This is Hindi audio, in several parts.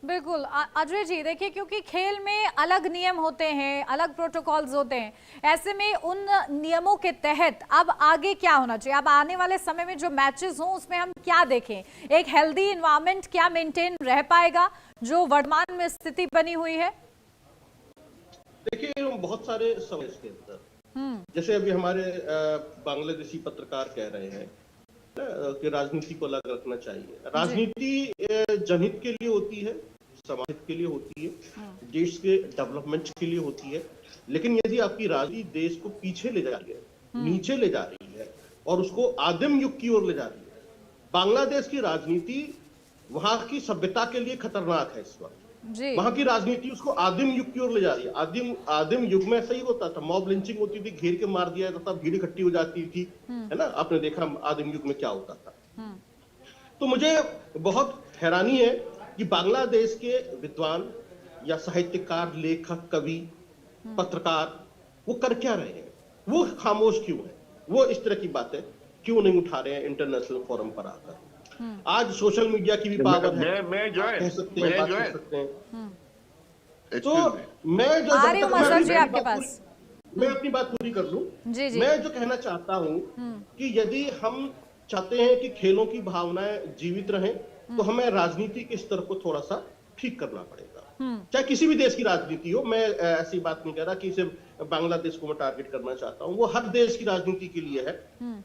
बिल्कुल अजय जी, देखिए क्योंकि खेल में अलग नियम होते हैं, अलग प्रोटोकॉल्स होते हैं, ऐसे में उन नियमों के तहत अब आगे क्या होना चाहिए? अब आने वाले समय में जो मैचेस हों उसमें हम क्या देखें? एक हेल्दी इन्वायरमेंट क्या मेंटेन रह पाएगा जो वर्तमान में स्थिति बनी हुई है? देखिए बहुत सारे सवाल इसके अंदर, जैसे अभी हमारे बांग्लादेशी पत्रकार कह रहे हैं कि राजनीति को अलग रखना चाहिए। राजनीति जनहित के लिए होती है, समाज हित के लिए होती है, देश के डेवलपमेंट के लिए होती है। लेकिन यदि आपकी राजनीति देश को पीछे ले जा रही है, नीचे ले जा रही है और उसको आदिम युग की ओर ले जा रही है, बांग्लादेश की राजनीति वहां की सभ्यता के लिए खतरनाक है। इस वक्त वहां की राजनीति उसको आदिम युग की ओर ले जा रही है। आदिम युग में सही होता था, मॉब लिंचिंग होती थी, घेर के मार दिया जाता था, भीड़ इकट्ठी हो जाती थी, है ना? आपने देखा आदिम युग में क्या होता था। तो मुझे बहुत हैरानी है कि बांग्लादेश के विद्वान या साहित्यकार, लेखक, कवि, पत्रकार वो कर क्या रहे हैं? वो खामोश क्यों है? वो इस तरह की बातें क्यों नहीं उठा रहे हैं इंटरनेशनल फोरम पर आकर? आज सोशल मीडिया की भी पावर है, मैं जो है, कह सकते हैं, बात कर सकते हैं। तो मैं अपनी बात पूरी कर लूं। मैं जो कहना चाहता हूं कि यदि हम चाहते हैं कि खेलों की भावनाएं जीवित रहें, तो हमें राजनीति के स्तर को थोड़ा सा ठीक करना पड़ेगा। चाहे किसी भी देश की राजनीति हो, मैं ऐसी बात नहीं कह रहा कि सिर्फ बांग्लादेश को मैं टारगेट करना चाहता हूं, वो हर देश की राजनीति के लिए है,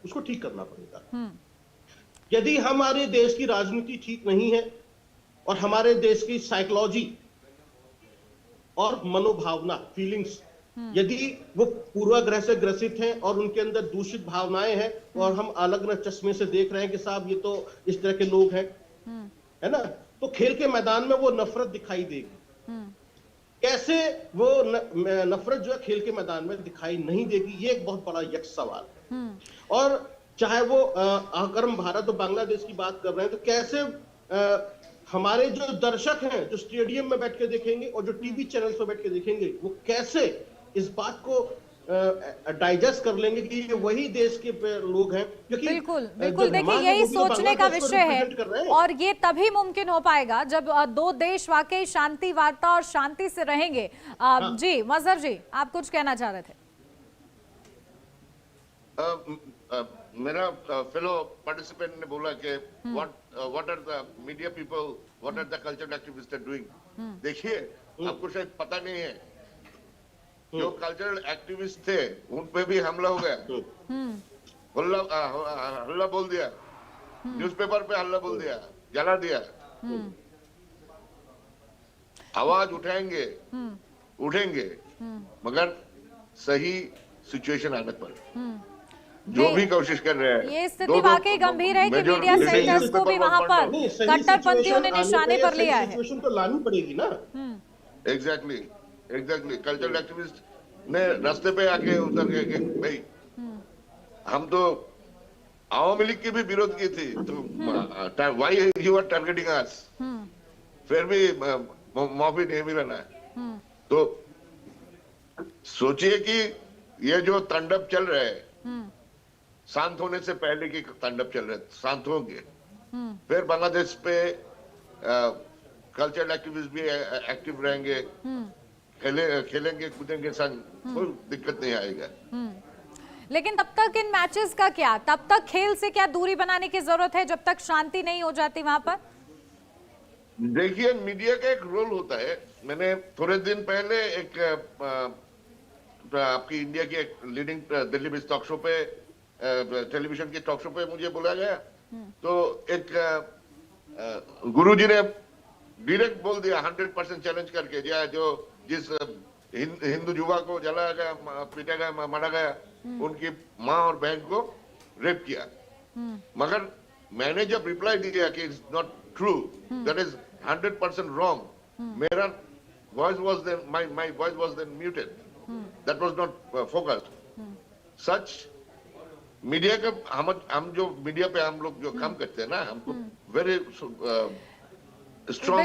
उसको ठीक करना पड़ेगा। यदि हमारे देश की राजनीति ठीक नहीं है और हमारे देश की साइकोलॉजी और मनोभावना, फीलिंग्स, यदि वो पूर्वाग्रह से ग्रसित हैं और उनके अंदर दूषित भावनाएं हैं और हम अलग अलग चश्मे से देख रहे हैं कि साहब ये तो इस तरह के लोग हैं, है ना, तो खेल के मैदान में वो नफरत दिखाई देगी। कैसे वो नफरत जो है खेल के मैदान में दिखाई नहीं देगी, ये एक बहुत बड़ा यक्ष सवाल है। और चाहे वो अगर हम भारत और बांग्लादेश की बात कर रहे हैं, तो कैसे हमारे जो दर्शक हैं, जो स्टेडियम में बैठ के देखेंगे और जो टीवी चैनल पर बैठ के देखेंगे, वो कैसे इस बात को डाइजेस्ट कर लेंगे कि ये वही देश के लोग हैं। क्योंकि बिल्कुल बिल्कुल, देखिए यही सोचने का विषय है और ये तभी मुमकिन हो पाएगा जब दो देश वाकई शांति वार्ता और शांति से रहेंगे। जी मजहर जी, आप कुछ कहना चाह रहे थे? मेरा फेलो पार्टिसिपेंट ने बोला कि what are the media people, what are the cultural activist are doing. देखिए, आपको शायद पता नहीं है, जो कल्चरल एक्टिविस्ट थे उन पे भी हमला हो गया, हल्ला बोल दिया, न्यूज़पेपर पे हल्ला बोल दिया, जला दिया। आवाज उठाएंगे, उठेंगे, मगर सही सिचुएशन आने पर जो भी कोशिश कर रहे हैं। ये स्थिति वाकई गंभीर है कि मीडिया सेंटर्स को भी वहां पर कट्टरपंथियों ने निशाने पर लिया है। सिचुएशन तो लानी पड़ेगी ना। एग्जैक्टली कल्चरल एक्टिविस्ट ने रास्ते पे आके उतर गए कि भाई हम तो आवामी लीग की भी विरोध की थी, तो व्हाई यू आर टारगेटिंग अस, फिर भी माफी नहीं मिलना है। तो सोचिए कि ये जो तांडव चल रहा है, शांत होने से पहले की तांडव चल रहे, शांत होंगे, फिर बांग्लादेश पे कल्चरल एक्टिविस्ट भी एक्टिव रहेंगे, खेलेंगे कूदेंगे संग, कोई दिक्कत नहीं आएगा। लेकिन तब तक इन मैचेस का क्या, तब तक खेल से क्या दूरी बनाने की जरूरत है जब तक शांति नहीं हो जाती वहां पर? देखिए, मीडिया का एक रोल होता है। मैंने थोड़े दिन पहले एक आपकी इंडिया की एक leading Delhi based talk show पे, टेलीविजन के टॉक शो पे मुझे बुलाया गया, तो एक गुरुजी ने डायरेक्ट बोल दिया 100% चैलेंज करके, जो जिस हिंदू युवा को जलाया गया, पीटा गया, मारा गया, उनकी माँ और बहन को रेप किया। मगर मैंने जब रिप्लाई दिया कि it's not true, that is 100% wrong, मेरा voice was then, my voice was then muted, that was not focused. सच मीडिया का हम जो मीडिया पे हम लोग जो काम करते हैं ना, हमको वेरी स्ट्रॉन्ग